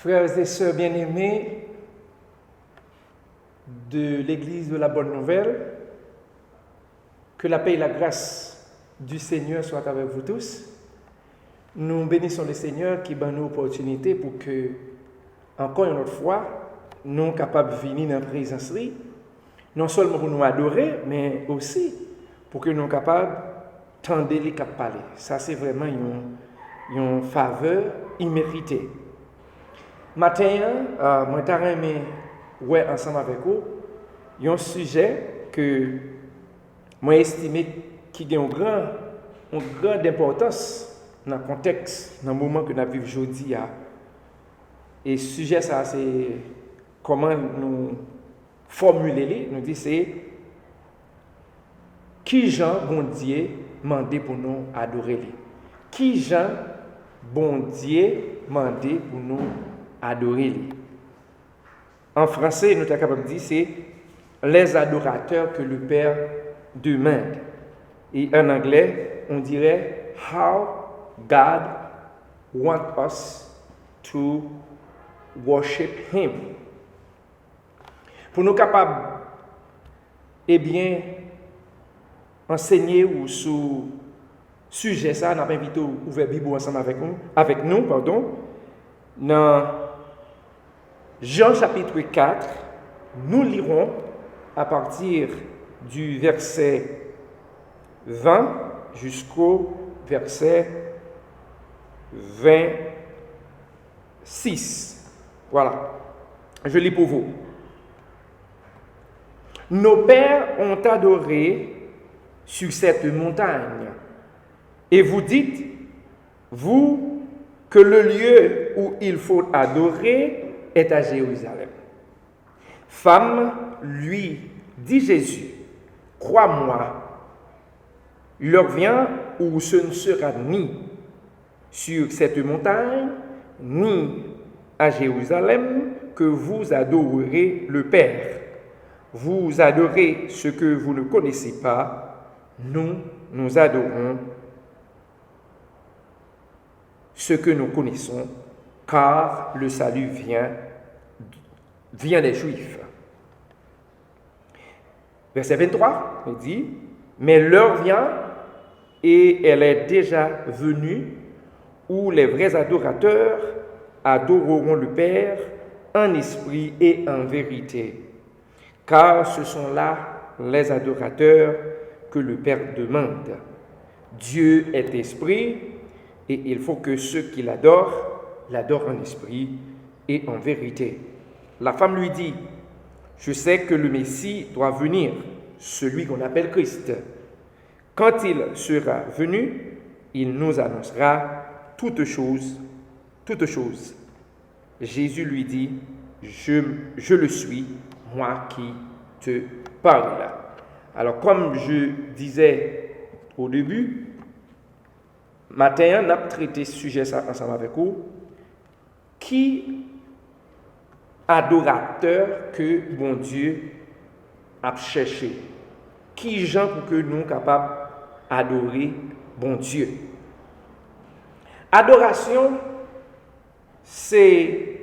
Frères et sœurs bien-aimés de l'Église de la Bonne Nouvelle, que la paix et la grâce du Seigneur soient avec vous tous. Nous bénissons le Seigneur qui donne nous l'opportunité pour que, encore une autre fois, nous soyons capables de venir dans la présence, non seulement pour nous adorer, mais aussi pour que nous soyons capables d'entendre les cap parler. Ça, c'est vraiment une faveur imméritée. Matin, moi, je ensemble avec vous, il y a un sujet que moi estimé qui a une grande importance dans le contexte, dans le moment que nous vivons aujourd'hui. Et le sujet, ça, c'est comment nous formuler, nous dit c'est qui Jean bon Dieu mandé pour nous adorer. Qui Jean bon Dieu mandé pour nous adorer. En français, nous sommes capables de dire c'est les adorateurs que le Père demande. Et en anglais, on dirait how God wants us to worship Him. Pour nous capables, enseigner ou sur sujet ça, nous avons invité ouvert Bible ensemble avec nous, dans Jean chapitre 4, nous lirons à partir du verset 20 jusqu'au verset 26. Voilà, je lis pour vous. Nos pères ont adoré sur cette montagne, et vous dites, vous, que le lieu où il faut adorer est à Jérusalem. Femme, lui, dit Jésus, crois-moi, l'heure vient où ce ne sera ni sur cette montagne, ni à Jérusalem que vous adorerez le Père. Vous adorez ce que vous ne connaissez pas, nous adorons ce que nous connaissons, car le salut vient des Juifs. Verset 23, il dit, mais l'heure vient, et elle est déjà venue, où les vrais adorateurs adoreront le Père en esprit et en vérité, car ce sont là les adorateurs que le Père demande. Dieu est esprit, et il faut que ceux qui l'adorent en esprit et en vérité. La femme lui dit, je sais que le Messie doit venir, celui qu'on appelle Christ. Quand il sera venu, il nous annoncera toutes choses. Jésus lui dit, je le suis, moi qui te parle. Alors, comme je disais au début, matin, on a traité ce sujet ça ensemble avec vous. Qui adorateur que bon Dieu a cherché? Qui gens pour que nous capables d'adorer bon Dieu? Adoration, c'est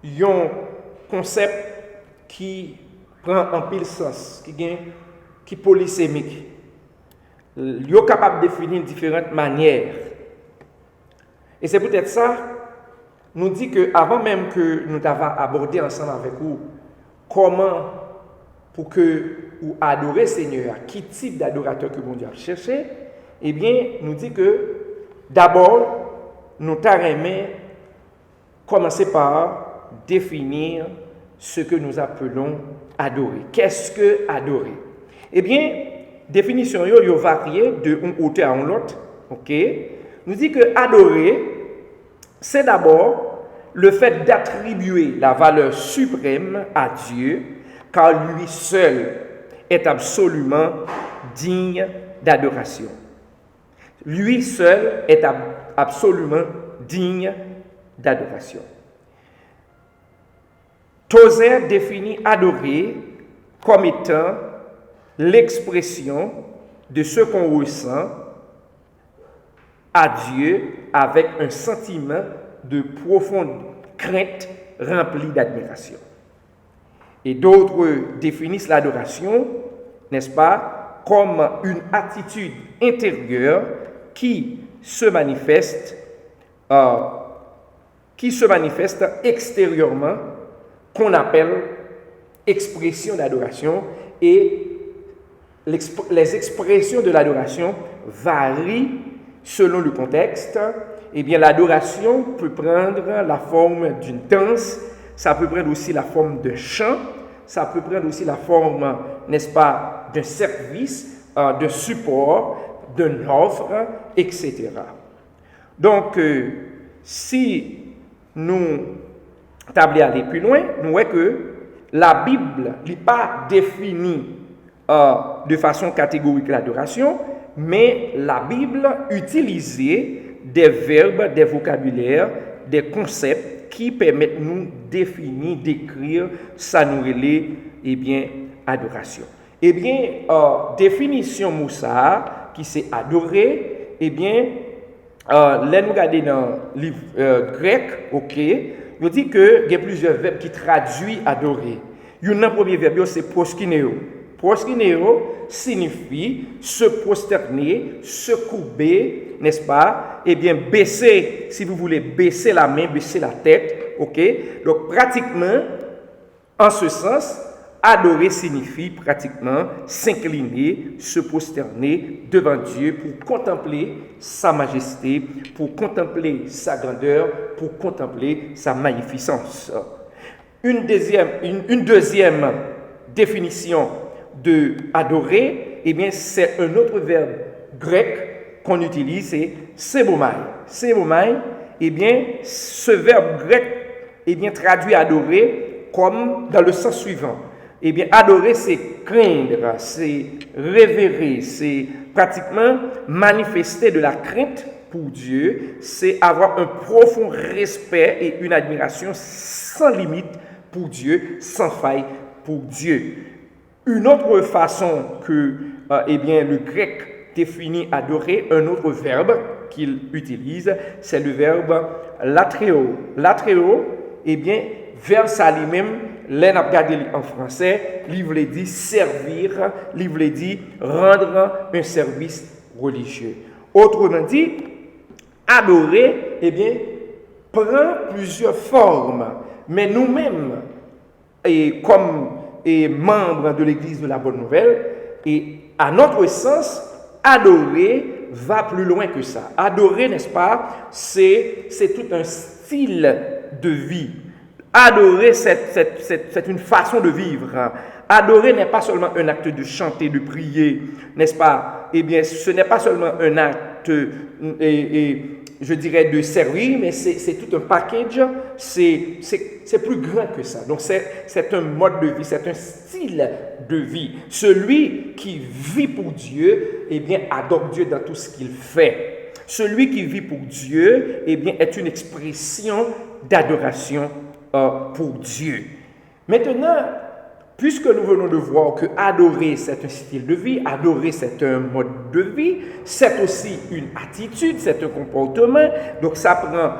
un concept qui prend en pile sens, qui est polysémique. Il est capable de définir différentes manières. Et c'est peut-être ça, nous dit que avant même que nous avons abordé ensemble avec vous comment pour que vous adorez Seigneur, quel type d'adorateur que bon Dieu a cherché, eh bien, nous dit que d'abord, nous t'aimons commencer par définir ce que nous appelons adorer. Qu'est-ce que adorer? Eh bien, définition yo varie de un côté à l'autre. OK? Nous dit que adorer, c'est d'abord le fait d'attribuer la valeur suprême à Dieu, car lui seul est absolument digne d'adoration. Lui seul est absolument digne d'adoration. Tozer définit adorer comme étant l'expression de ce qu'on ressent à Dieu avec un sentiment de crainte remplie d'admiration. Et d'autres définissent l'adoration, n'est-ce pas, comme une attitude intérieure qui se manifeste extérieurement, qu'on appelle expression d'adoration, et les expressions de l'adoration varient selon le contexte. Eh bien, l'adoration peut prendre la forme d'une danse, ça peut prendre aussi la forme d'un chant, ça peut prendre aussi la forme, n'est-ce pas, d'un service, d'un support, d'une offre, etc. Donc, si nous tablons aller plus loin, nous voyons que la Bible n'est pas définie de façon catégorique l'adoration, mais la Bible utilisait des verbes, des vocabulaires, des concepts qui permettent nous définir, d'écrire, ça nous relève, eh bien, adoration. Eh bien, définition Moussa, qui c'est adorer, eh bien, là nous regardons dans le livre grec, ok, nous dit que il y a plusieurs verbes qui traduisent adorer. Le premier verbe, c'est proskineo. Proskineo signifie se prosterner, se courber, n'est-ce pas? Eh bien, baisser, si vous voulez, baisser la main, baisser la tête, ok? Donc, pratiquement, en ce sens, adorer signifie pratiquement s'incliner, se prosterner devant Dieu pour contempler sa majesté, pour contempler sa grandeur, pour contempler sa magnificence. Une deuxième définition de adorer, eh bien, c'est un autre verbe grec qu'on utilise, c'est sebomai. Sebomai, eh bien, ce verbe grec, eh bien, traduit adorer comme dans le sens suivant. Eh bien, adorer, c'est craindre, c'est révérer, c'est pratiquement manifester de la crainte pour Dieu, c'est avoir un profond respect et une admiration sans limite pour Dieu, sans faille pour Dieu. Une autre façon que eh bien, le grec définit adorer, un autre verbe qu'il utilise, c'est le verbe latreo. Latreo, eh bien, verbe ça lui-même, là, on a regardé en français, il veut dire servir, il veut dire rendre un service religieux. Autrement dit, adorer, eh bien, prend plusieurs formes, mais nous-mêmes, et comme membres de l'Église de la Bonne Nouvelle, et à notre sens, adorer va plus loin que ça. Adorer, n'est-ce pas, c'est tout un style de vie. Adorer, c'est une façon de vivre. Adorer n'est pas seulement un acte de chanter, de prier, n'est-ce pas? Eh bien, ce n'est pas seulement un acte, je dirais, de servir, mais c'est tout un package, c'est plus grand que ça. Donc, c'est un mode de vie, c'est un style de vie. Celui qui vit pour Dieu, eh bien, adore Dieu dans tout ce qu'il fait. Celui qui vit pour Dieu, eh bien, est une expression d'adoration pour Dieu. Maintenant, puisque nous venons de voir que adorer, c'est un style de vie, adorer, c'est un mode de vie, c'est aussi une attitude, c'est un comportement, donc ça prend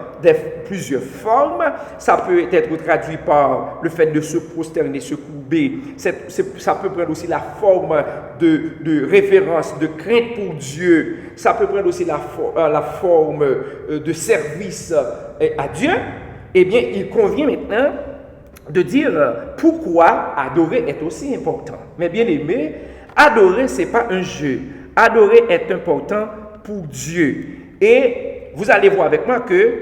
plusieurs formes, ça peut être traduit par le fait de se prosterner, se courber, ça peut prendre aussi la forme de référence, de crainte pour Dieu, ça peut prendre aussi la forme de service à Dieu. Eh bien, il convient maintenant de dire pourquoi adorer est aussi important. Mais bien aimé, adorer, ce n'est pas un jeu. Adorer est important pour Dieu. Et vous allez voir avec moi que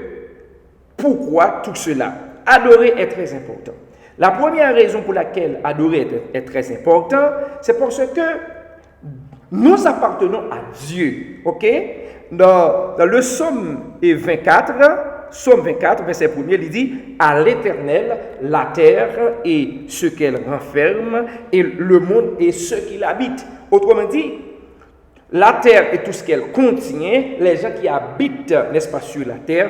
pourquoi tout cela. Adorer est très important. La première raison pour laquelle adorer est très important, c'est parce que nous appartenons à Dieu. Ok? Dans le psaume 24, Psaume 24, verset 1er, il dit « À l'Éternel, la terre et ce qu'elle renferme, et le monde et ceux qui l'habitent. » Autrement dit, la terre et tout ce qu'elle contient, les gens qui habitent, n'est-ce pas, sur la terre,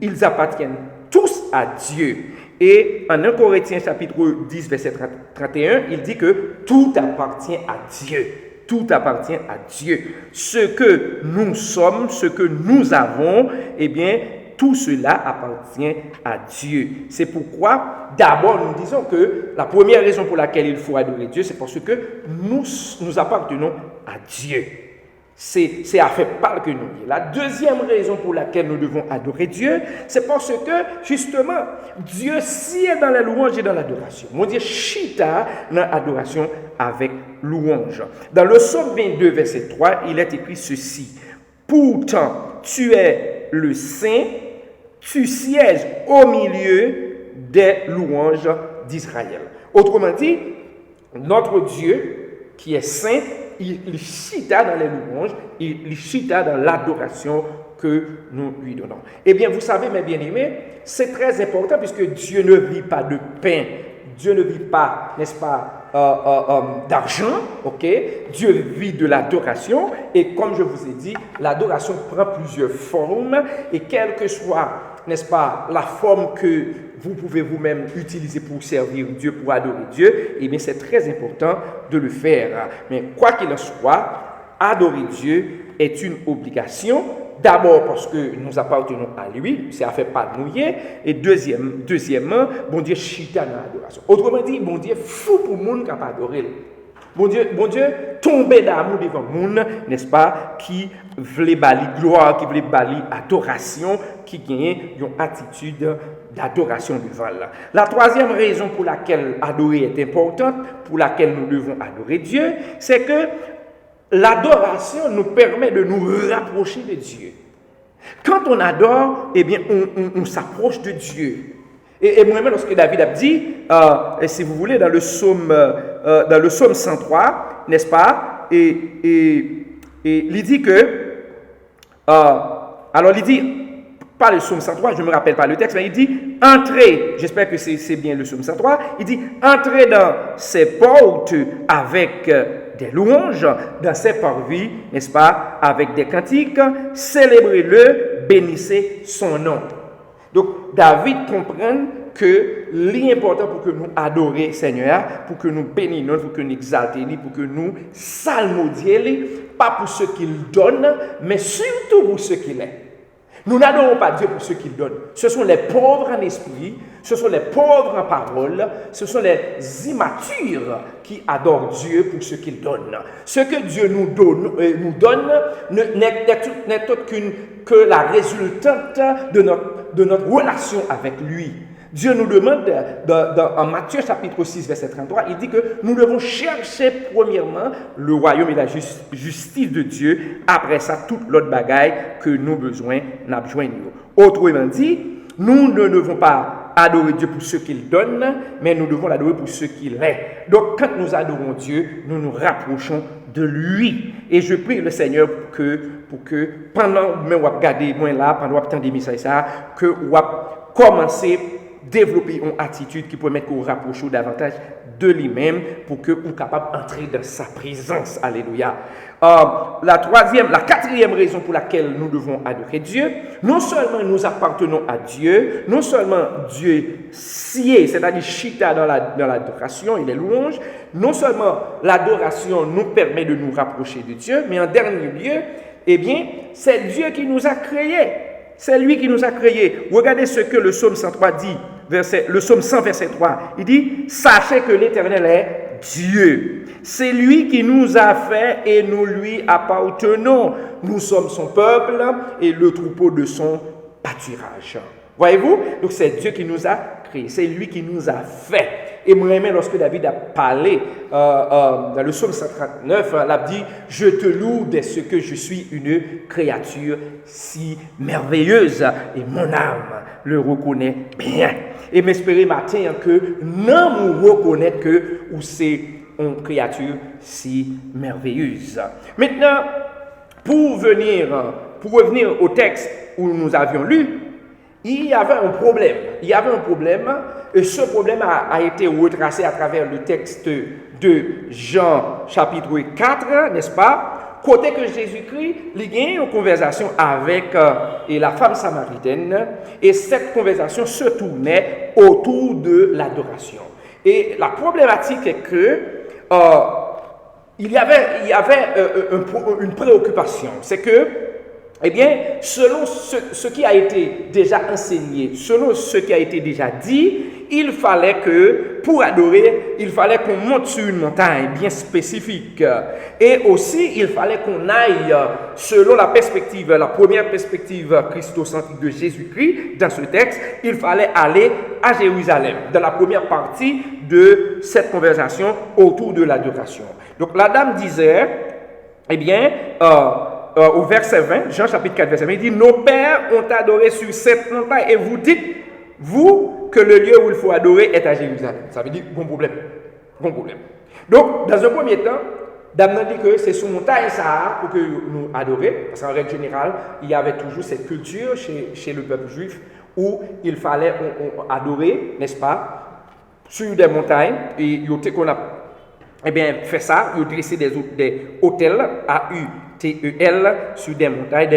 ils appartiennent tous à Dieu. Et en 1 Corinthiens chapitre 10, verset 31, il dit que tout appartient à Dieu. Tout appartient à Dieu. Ce que nous sommes, ce que nous avons, eh bien, tout cela appartient à Dieu. C'est pourquoi, d'abord, nous disons que la première raison pour laquelle il faut adorer Dieu, c'est parce que nous appartenons à Dieu. C'est à faire part que nous. La deuxième raison pour laquelle nous devons adorer Dieu, c'est parce que, justement, Dieu sied dans la louange et dans l'adoration. Mon Dieu chita dans l'adoration avec louange. Dans le psaume 22, verset 3, il est écrit ceci. Pourtant, tu es le Saint, tu sièges au milieu des louanges d'Israël. Autrement dit, notre Dieu, qui est saint, il chita dans les louanges, il chita dans l'adoration que nous lui donnons. Eh bien, vous savez, mes bien-aimés, c'est très important puisque Dieu ne vit pas de pain, Dieu ne vit pas, n'est-ce pas, d'argent, ok? Dieu vit de l'adoration et comme je vous ai dit, l'adoration prend plusieurs formes et quelle que soit, n'est-ce pas, la forme que vous pouvez vous-même utiliser pour servir Dieu, pour adorer Dieu, eh bien c'est très important de le faire. Mais quoi qu'il en soit, adorer Dieu est une obligation. D'abord parce que nous appartenons à lui, c'est à faire pas mouiller. Et deuxièmement, bon Dieu chita dans l'adoration. Autrement dit, bon Dieu fou pour le monde qui n'a pas adoré. Bon Dieu tombé d'amour devant le monde, n'est-ce pas, qui voulait bali gloire, qui voulait bali adoration, qui gagne une attitude d'adoration devant là. La troisième raison pour laquelle adorer est importante, pour laquelle nous devons adorer Dieu, c'est que l'adoration nous permet de nous rapprocher de Dieu. Quand on adore, eh bien, on s'approche de Dieu. Et moi-même, lorsque David a dit, si vous voulez, dans le psaume 103, n'est-ce pas, et il dit que, alors il dit, pas le psaume 103, je ne me rappelle pas le texte, mais il dit, entrez, j'espère que c'est bien le psaume 103, il dit, entrez dans ses portes avec des louanges, dans ses parvis, n'est-ce pas, avec des cantiques, célébrez-le, bénissez son nom. Donc, David comprend que l'important pour que nous adorions Seigneur, pour que nous bénissions, pour que nous exaltions, pour que nous salmodions, pas pour ce qu'il donne, mais surtout pour ce qu'il est. Nous n'adorons pas Dieu pour ce qu'il donne. Ce sont les pauvres en esprit, ce sont les pauvres en parole, ce sont les immatures qui adorent Dieu pour ce qu'il donne. Ce que Dieu nous donne n'est autre que la résultante de notre relation avec lui. Dieu nous demande, en Matthieu chapitre 6, verset 33, il dit que nous devons chercher premièrement le royaume et la justice de Dieu. Après ça, toute l'autre bagaille que nous besoin n'a besoin. Autrement dit, nous ne devons pas adorer Dieu pour ce qu'il donne, mais nous devons l'adorer pour ce qu'il est. Donc, quand nous adorons Dieu, nous nous rapprochons de lui. Et je prie le Seigneur pour que pendant que vous regardez moi là, pendant que vous attendez ça, que vous commencez développer une attitude qui permet que vous rapprochez davantage de lui-même pour que vous soyez capable d'entrer dans sa présence. Alléluia. La quatrième raison pour laquelle nous devons adorer Dieu, non seulement nous appartenons à Dieu, non seulement Dieu sied, c'est-à-dire chita dans l'adoration et les louanges, non seulement l'adoration nous permet de nous rapprocher de Dieu, mais en dernier lieu, eh bien, c'est Dieu qui nous a créés. C'est lui qui nous a créés. Regardez ce que le psaume 103 dit, le psaume 100, verset 3. Il dit, sachez que l'Éternel est Dieu. C'est lui qui nous a fait et nous lui appartenons. Nous sommes son peuple et le troupeau de son pâturage. Voyez-vous? Donc c'est Dieu qui nous a créés. C'est lui qui nous a fait. Et moi-même, lorsque David a parlé dans le psaume 139, il a dit « Je te loue de ce que je suis une créature si merveilleuse. » Et mon âme le reconnaît bien. Et m'espérer matin que non nous reconnaît que ou c'est une créature si merveilleuse. Maintenant, pour revenir au texte où nous avions lu, il y avait un problème. Et ce problème a été retracé à travers le texte de Jean chapitre 4, n'est-ce pas? Côté que Jésus-Christ, il a eu une conversation avec la femme samaritaine et cette conversation se tournait autour de l'adoration. Et la problématique est que il y avait une préoccupation, c'est que Eh bien, selon ce qui a été déjà enseigné, selon ce qui a été déjà dit, il fallait que, pour adorer, il fallait qu'on monte sur une montagne bien spécifique. Et aussi, il fallait qu'on aille, selon la perspective, la première perspective christocentrique de Jésus-Christ, dans ce texte, il fallait aller à Jérusalem, dans la première partie de cette conversation autour de l'adoration. Donc, la dame disait, eh bien, au verset 20, Jean chapitre 4, verset 20, il dit, nos pères ont adoré sur cette montagne et vous dites, vous, que le lieu où il faut adorer est à Jérusalem. Ça veut dire, bon problème. Bon problème. Donc, dans un premier temps, Dame dit que c'est sur montagne ça pour que nous adorions, parce qu'en règle générale, il y avait toujours cette culture chez le peuple juif où il fallait adorer, n'est-ce pas, sur des montagnes, et qu'on a fait ça, ils ont dressé des hôtels, A-U-T-E-L, sur des montagnes,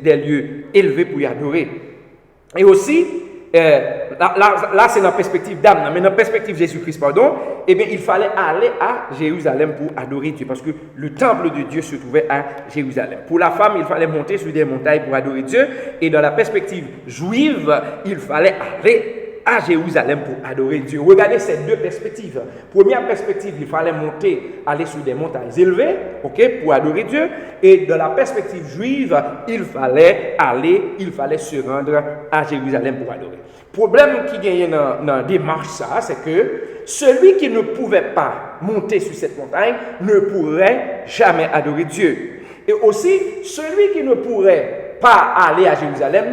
des lieux élevés pour y adorer. Et aussi, là c'est dans la perspective d'âme, mais dans la perspective Jésus-Christ, il fallait aller à Jérusalem pour adorer Dieu, parce que le temple de Dieu se trouvait à Jérusalem. Pour la femme, il fallait monter sur des montagnes pour adorer Dieu, et dans la perspective juive, il fallait aller à Jérusalem pour adorer Dieu. Regardez ces deux perspectives. Première perspective, il fallait aller sur des montagnes élevées, pour adorer Dieu. Et dans la perspective juive, il fallait se rendre à Jérusalem pour adorer. Problème qui gagnait dans la démarche, c'est que celui qui ne pouvait pas monter sur cette montagne ne pourrait jamais adorer Dieu. Et aussi, celui qui ne pourrait pas aller à Jérusalem,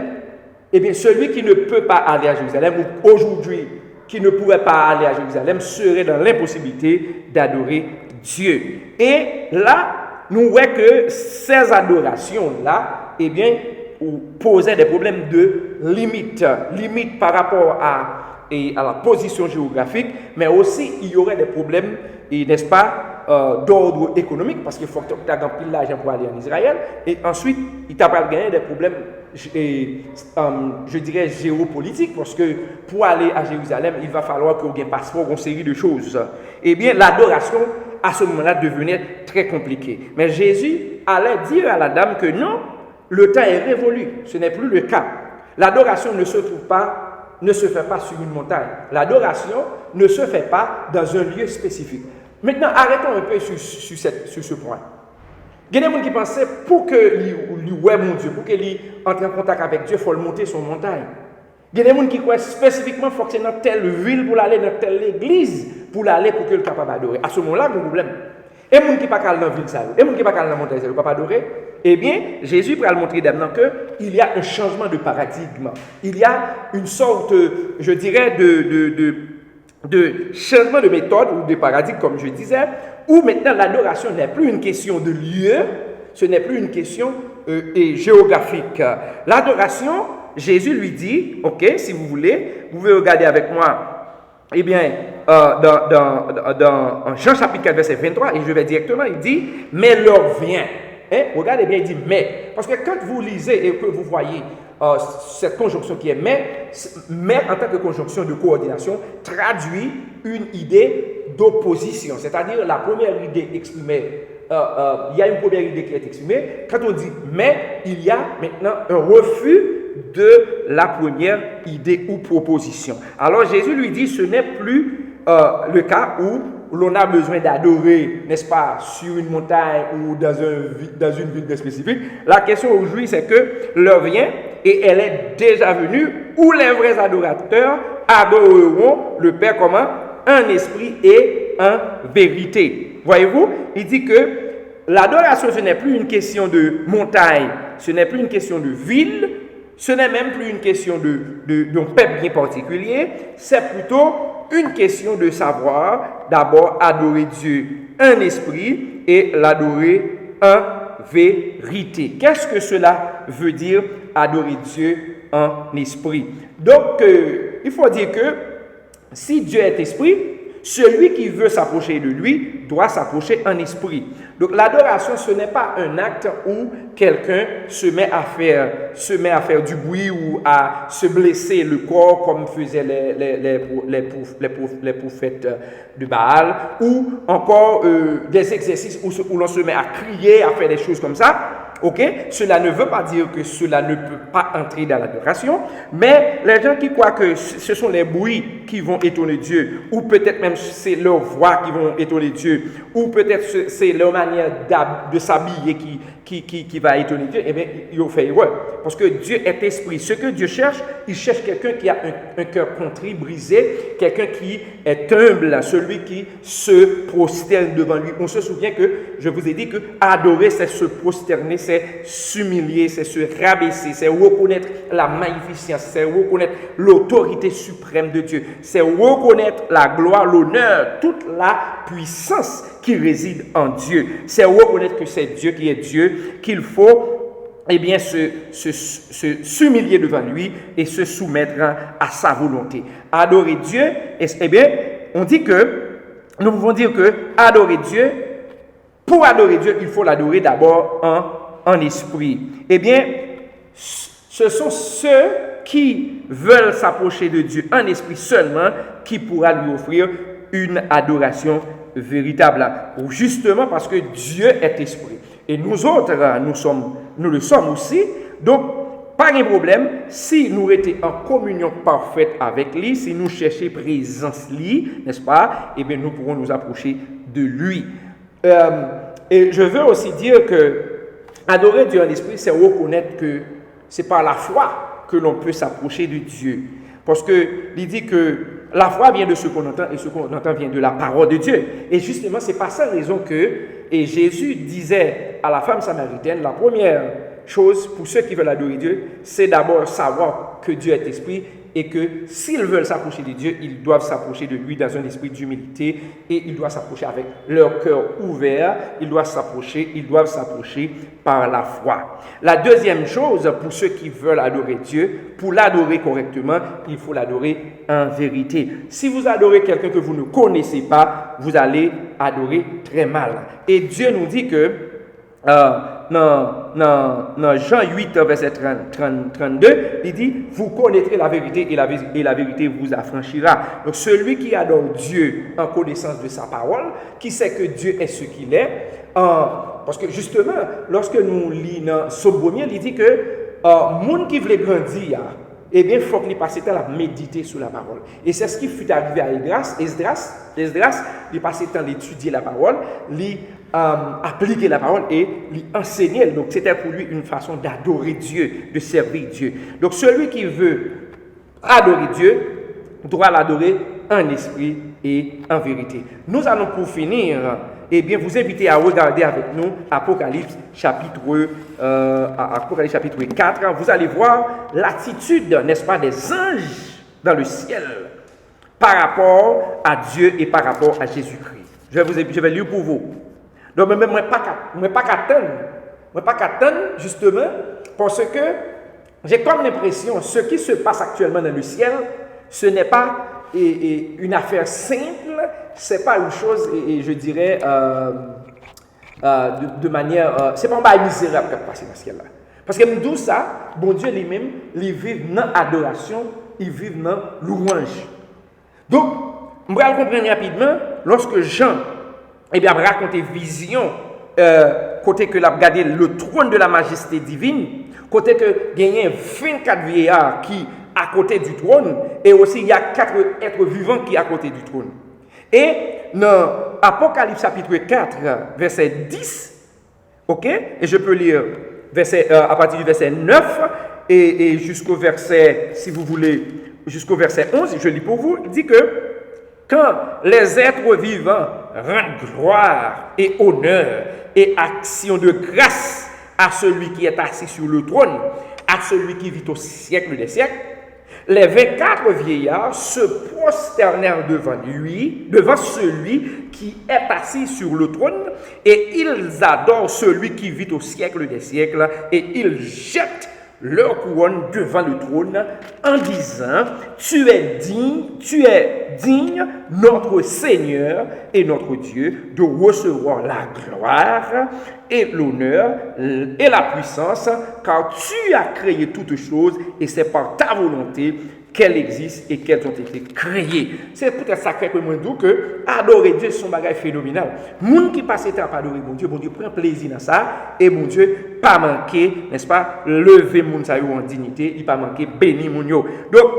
eh bien, celui qui ne peut pas aller à Jérusalem, ou aujourd'hui, qui ne pourrait pas aller à Jérusalem, serait dans l'impossibilité d'adorer Dieu. Et là, nous voyons que ces adorations-là, eh bien, posaient des problèmes de limite par rapport à la position géographique, mais aussi, il y aurait des problèmes, n'est-ce pas, d'ordre économique, parce qu'il faut que tu aies rempli l'argent pour aller en Israël, et ensuite, il t'a pas gagné des problèmes, je dirais, géopolitiques, parce que pour aller à Jérusalem, il va falloir qu'on ait un passeport, une série de choses. Eh bien, l'adoration, à ce moment-là, devenait très compliquée. Mais Jésus allait dire à la dame que non, le temps est révolu, ce n'est plus le cas. L'adoration ne se fait pas sur une montagne. L'adoration ne se fait pas dans un lieu spécifique. Maintenant, arrêtons un peu sur ce point. Il y a des gens qui pensaient pour que lui ouais mon Dieu, pour qu'il entre en contact avec Dieu, il faut le monter sur une montagne. Il y a des gens qui croient spécifiquement qu'il faut que dans telle ville pour aller dans telle église pour aller pour qu'il soit capable d'adorer. À ce moment-là, il y a un problème. Et les gens qui ne sont pas dans la ville, et les gens qui ne sont pas dans la montagne, ils ne peuvent pas adorer. Eh bien, Jésus va le montrer maintenant qu'il y a un changement de paradigme. Il y a une sorte, je dirais, de changement de méthode ou de paradigme, comme je disais, où maintenant l'adoration n'est plus une question de lieu, ce n'est plus une question géographique. L'adoration, Jésus lui dit, si vous voulez, vous pouvez regarder avec moi, eh bien, dans Jean chapitre 4, verset 23, et je vais directement, il dit, mais l'heure vient. Regardez bien, il dit mais. Parce que quand vous lisez et que vous voyez cette conjonction qui est mais en tant que conjonction de coordination, traduit une idée d'opposition. C'est-à-dire la première idée exprimée, il y a une première idée qui est exprimée. Quand on dit mais, il y a maintenant un refus de la première idée ou proposition. Alors Jésus lui dit ce n'est plus le cas où l'on a besoin d'adorer, n'est-ce pas, sur une montagne ou dans une ville spécifique. La question aujourd'hui, c'est que l'heure vient et elle est déjà venue où les vrais adorateurs adoreront le Père comment? En esprit et en vérité. Voyez-vous, il dit que l'adoration, ce n'est plus une question de montagne, ce n'est plus une question de ville, ce n'est même plus une question d'un peuple bien particulier, c'est plutôt une question de savoir d'abord adorer Dieu en esprit et l'adorer en vérité. Qu'est-ce que cela veut dire adorer Dieu en esprit? Donc, il faut dire que si Dieu est esprit, celui qui veut s'approcher de lui doit s'approcher en esprit. Donc l'adoration, ce n'est pas un acte où quelqu'un se met à faire du bruit ou à se blesser le corps comme faisaient les prophètes de Baal, ou encore des exercices où l'on se met à crier, à faire des choses comme ça. Ok? Cela ne veut pas dire que cela ne peut pas entrer dans l'adoration, mais les gens qui croient que ce sont les bruits qui vont étonner Dieu, ou peut-être même c'est leur voix qui vont étonner Dieu, ou peut-être c'est leur manière de s'habiller qui va étonner Dieu, eh bien, ils ont fait erreur. Parce que Dieu est esprit. Ce que Dieu cherche, il cherche quelqu'un qui a un cœur contrit, brisé, quelqu'un qui est humble, celui qui se prosterne devant lui. On se souvient que je vous ai dit que adorer, c'est se prosterner, c'est s'humilier, c'est se rabaisser, c'est reconnaître la magnificence, c'est reconnaître l'autorité suprême de Dieu, c'est reconnaître la gloire, l'honneur, toute la puissance qui réside en Dieu. C'est reconnaître que c'est Dieu qui est Dieu, qu'il faut s'humilier devant lui et se soumettre à sa volonté. Adorer Dieu, on dit que, nous pouvons dire que adorer Dieu, pour adorer Dieu, il faut l'adorer d'abord en esprit. Ce sont ceux qui veulent s'approcher de Dieu en esprit seulement qui pourra lui offrir une adoration véritable. Justement parce que Dieu est esprit. Et nous autres, nous le sommes aussi. Donc, pas de problème, si nous étions en communion parfaite avec lui, si nous cherchons présence lui, n'est-ce pas? Eh bien, nous pourrons nous approcher de lui. Et je veux aussi dire que adorer Dieu en esprit, c'est reconnaître que c'est par la foi que l'on peut s'approcher de Dieu. Parce que il dit que la foi vient de ce qu'on entend et ce qu'on entend vient de la parole de Dieu. Et justement, c'est par cette raison que Jésus disait à la femme samaritaine, la première chose pour ceux qui veulent adorer Dieu, c'est d'abord savoir que Dieu est esprit et que s'ils veulent s'approcher de Dieu, ils doivent s'approcher de lui dans un esprit d'humilité et ils doivent s'approcher avec leur cœur ouvert, ils doivent s'approcher par la foi. La deuxième chose, pour ceux qui veulent adorer Dieu, pour l'adorer correctement, il faut l'adorer en vérité. Si vous adorez quelqu'un que vous ne connaissez pas, vous allez adorer très mal. Et Dieu nous dit que dans Jean 8, verset 32, il dit, vous connaîtrez la vérité et la vérité vous affranchira. Donc celui qui adore Dieu en connaissance de sa parole, qui sait que Dieu est ce qu'il est, parce que justement, lorsque nous lisons dans Sobromien, il dit que monde qui veut grandir, eh bien, il faut qu'il passe temps à méditer sur la parole. Et c'est ce qui fut arrivé à Esdras, il passait temps à étudier la parole, appliquer la parole et lui enseigner. Donc, c'était pour lui une façon d'adorer Dieu, de servir Dieu. Donc, celui qui veut adorer Dieu doit l'adorer en esprit et en vérité. Nous allons pour finir, vous inviter à regarder avec nous Apocalypse chapitre 4. Vous allez voir l'attitude, n'est-ce pas, des anges dans le ciel par rapport à Dieu et par rapport à Jésus-Christ. Je vais lire pour vous. Donc, je ne pas qu'attendre, justement, parce que j'ai comme l'impression que ce qui se passe actuellement dans le ciel, ce n'est pas une affaire simple, ce n'est pas une chose, je dirais, de manière... c'est pas un bail misérable qui passe dans le ciel là. Parce que nous ça, bon Dieu lui-même, il vit dans l'adoration, il vit dans louange. Donc, je vais comprendre rapidement, lorsque Jean a raconté vision, côté que l'a regardé le trône de la majesté divine, côté que il y a 24 vieillards qui à côté du trône, et aussi il y a 4 êtres vivants qui à côté du trône. Et dans Apocalypse chapitre 4, verset 10, ok, et je peux lire à partir du verset 9 et jusqu'au verset, si vous voulez, jusqu'au verset 11, je lis pour vous, il dit que quand les êtres vivants rendent gloire et honneur et action de grâce à celui qui est assis sur le trône, à celui qui vit au siècle des siècles, les 24 vieillards se prosternèrent devant celui qui est assis sur le trône, et ils adorent celui qui vit au siècle des siècles, et ils jettent leur couronne devant le trône en disant, tu es digne, notre Seigneur et notre Dieu, de recevoir la gloire et l'honneur et la puissance, car tu as créé toutes choses et c'est par ta volonté qu'elles existent et qu'elles ont été créées. C'est peut-être ça que moi dis que adorer Dieu c'est un bagage phénoménal. Moun qui passe temps à adorer bon Dieu prend plaisir dans ça et bon Dieu pas manquer, n'est-ce pas, lever moun sa yo en dignité, il pas manquer bénir moun yo. Donc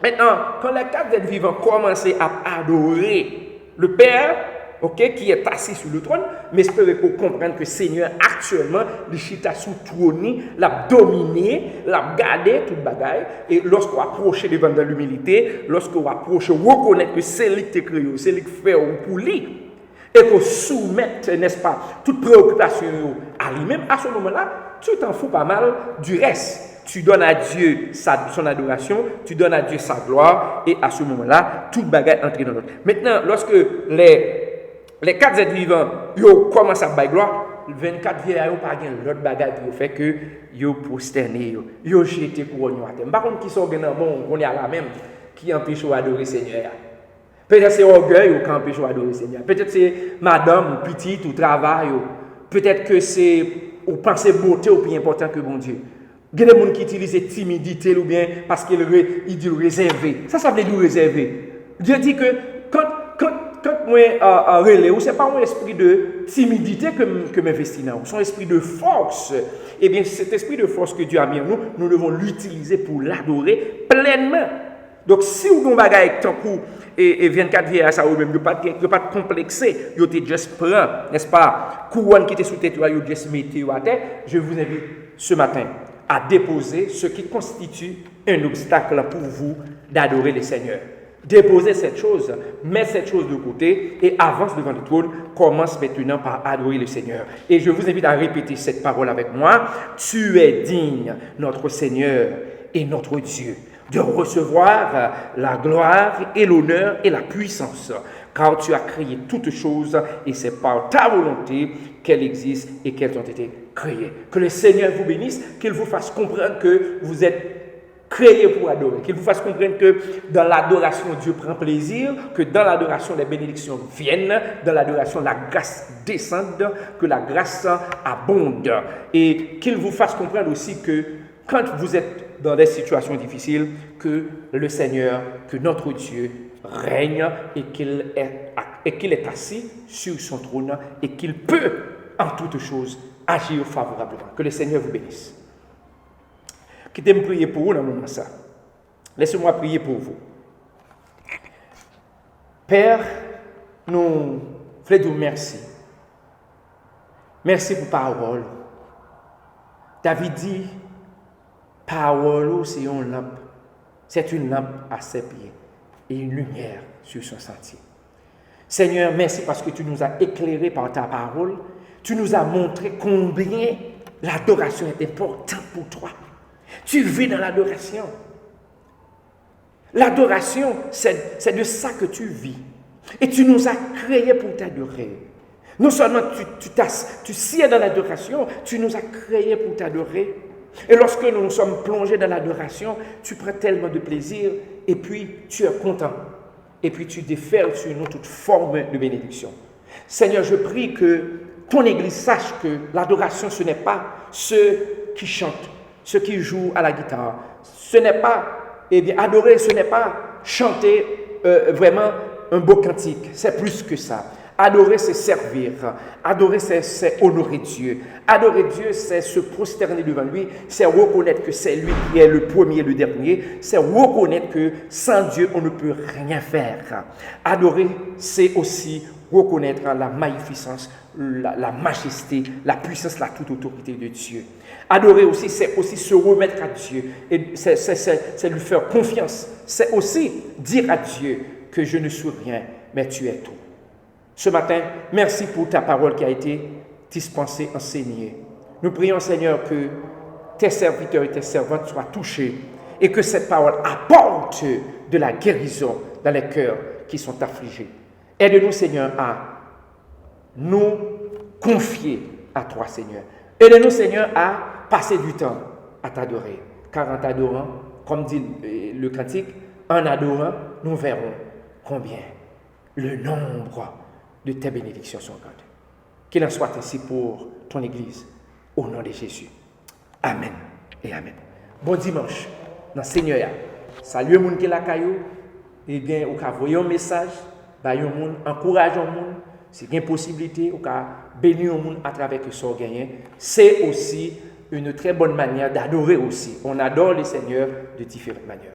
maintenant, quand les quatre êtres vivants commencent à adorer le Père, ok, qui est assis sur le trône, mais espérez qu'on comprenne que le Seigneur actuellement, le chita sous trône, l'a dominé, l'a gardé toute bagaille, et lorsqu'on approche devant de l'humilité, lorsqu'on approche, reconnaître que c'est lui qui créé, c'est lui qui fait pour lui, et qu'on soumette, n'est-ce pas, toute préoccupation à lui-même, à ce moment-là, tu t'en fous pas mal du reste. Tu donnes à Dieu son adoration, tu donnes à Dieu sa gloire, et à ce moment-là, toute bagaille entre dans l'autre. Maintenant, lorsque les quatre êtres vivants, ils commencent à bailler gloire, 24 vieillards n'ont pas l'autre bagaille pour faire que ils prosterné, ils jeté couronne à terre. Par contre, qui sont bien bon, on est à la même, qui empêche d'adorer le Seigneur. Peut-être c'est orgueil qui empêche d'adorer le Seigneur. Peut-être c'est madame ou petite ou travail. Peut-être que c'est ou penser beauté ou plus important que bon Dieu. Il y a des gens qui utilisent timidité ou bien parce qu'ils disent réservé. Ça veut dire réservé. Dieu dit que quand moi relais, ce n'est pas mon esprit de timidité que m'investis dans, son esprit de force. Eh bien, cet esprit de force que Dieu a mis en nous, nous devons l'utiliser pour l'adorer pleinement. Donc, si vous avez un bagage tant coup et 24 vieillards, ça vous même, ne pas de complexer, vous êtes juste prend, n'est-ce pas, couronne qui était sous tête, vous juste mettez à terre. Je vous invite ce matin à déposer ce qui constitue un obstacle pour vous d'adorer le Seigneur. Déposez cette chose, mets cette chose de côté et avance devant le trône. Commence maintenant par adorer le Seigneur. Et je vous invite à répéter cette parole avec moi. Tu es digne, notre Seigneur et notre Dieu, de recevoir la gloire et l'honneur et la puissance, car tu as créé toutes choses et c'est par ta volonté qu'elles existent et qu'elles ont été créées. Que le Seigneur vous bénisse, qu'il vous fasse comprendre que vous êtes créé pour adorer, qu'il vous fasse comprendre que dans l'adoration, Dieu prend plaisir, que dans l'adoration, les bénédictions viennent, dans l'adoration, la grâce descende, que la grâce abonde. Et qu'il vous fasse comprendre aussi que quand vous êtes dans des situations difficiles, que le Seigneur, que notre Dieu règne et qu'il est assis sur son trône et qu'il peut, en toutes choses, agir favorablement. Que le Seigneur vous bénisse. Quittez-moi prier pour vous dans le moment ça. Laissez-moi prier pour vous. Père, nous voulons dire merci. Merci pour parole. David dit, parole, c'est une lampe. C'est une lampe à ses pieds et une lumière sur son sentier. Seigneur, merci parce que tu nous as éclairés par ta parole. Tu nous as montré combien l'adoration est importante pour toi. Tu vis dans l'adoration. L'adoration, c'est de ça que tu vis. Et tu nous as créés pour t'adorer. Non seulement tu sieds dans l'adoration, tu nous as créés pour t'adorer. Et lorsque nous sommes plongés dans l'adoration, tu prends tellement de plaisir et puis tu es content. Et puis tu déferles sur nous toute forme de bénédiction. Seigneur, je prie que ton Église sache que l'adoration, ce n'est pas ceux qui chantent, ceux qui jouent à la guitare. Ce n'est pas, adorer, ce n'est pas chanter vraiment un beau cantique. C'est plus que ça. Adorer, c'est servir. Adorer, c'est honorer Dieu. Adorer Dieu, c'est se prosterner devant lui. C'est reconnaître que c'est lui qui est le premier et le dernier. C'est reconnaître que sans Dieu, on ne peut rien faire. Adorer, c'est aussi reconnaître la magnificence, la majesté, la puissance, la toute autorité de Dieu. Adorer aussi, c'est aussi se remettre à Dieu. Et c'est lui faire confiance. C'est aussi dire à Dieu que je ne suis rien, mais tu es tout. Ce matin, merci pour ta parole qui a été dispensée, enseignée. Nous prions, Seigneur, que tes serviteurs et tes servantes soient touchés et que cette parole apporte de la guérison dans les cœurs qui sont affligés. Aide-nous, Seigneur, à nous confier à toi, Seigneur. Aide-nous, Seigneur, à passer du temps à t'adorer. Car en t'adorant, comme dit le cantique, en adorant, nous verrons combien le nombre de tes bénédictions sont grandes. Qu'il en soit ainsi pour ton Église, au nom de Jésus. Amen et Amen. Bon dimanche dans le Seigneur. saluer les gens qui la caillou, et bien, ou envoyer un message, bah, yon moun, encourager les gens, si il y a une possibilité, ou bénir les gens à travers ce qu'ils gagné. C'est aussi une très bonne manière d'adorer aussi. On adore le Seigneur de différentes manières.